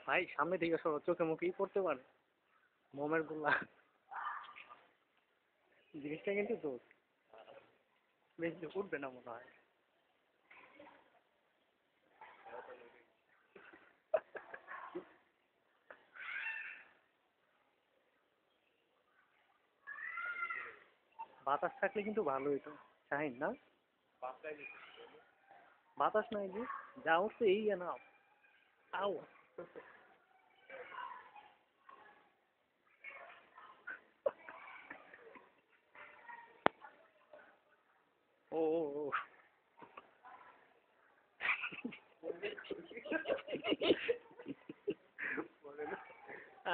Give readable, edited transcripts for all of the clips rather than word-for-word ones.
ভাই সামনে দিকে সরো, চোখে মুখেই পড়তে পারে মোমের গুলা। জিনিসটা কিন্তু দোষ বেশি উঠবে না মনে হয়। বাতাস থাকলে কিন্তু ভালো হইতো শাহিন না। বাতাস নাই যে, যা উঠছে এই না। আও ও ও ও।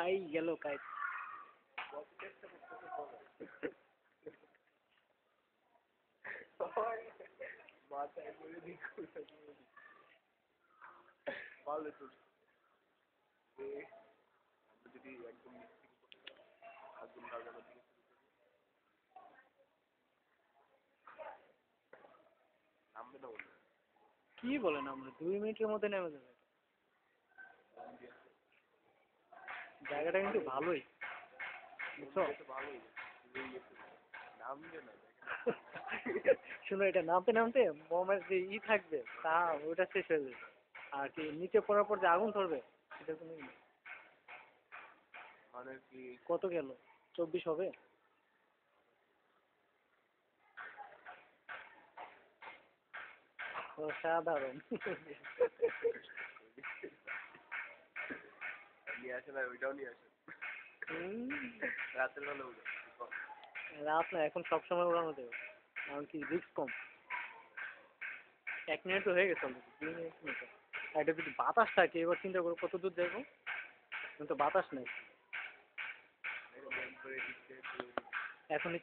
আই গেল কাই। কি বলেন, আমরা 2 মিনিটের মধ্যে নেমে যাবে। জায়গাটা কিন্তু ভালোই, বুঝছো? শুনো, এটা নামতে নামতে মোমের যে থাকবে তা ওটা শেষ হয়ে যাবে। আর কি নিচে পড়ার পর যে আগুন ধরবে সেটা কোনো ই না। কত গেল? 24 হবে? অসাধারণ। রাত না, এখন সবসময় উড়ানো যাবে, কারণ কি রিস্ক কম। 1 মিনিট তো হয়ে গেছে অলরেডি, 2 মিনিট মতো। আর এটা যদি বাতাস থাকে, এবার চিন্তা করো কত দূর যাবো, কিন্তু বাতাস নেই এখন।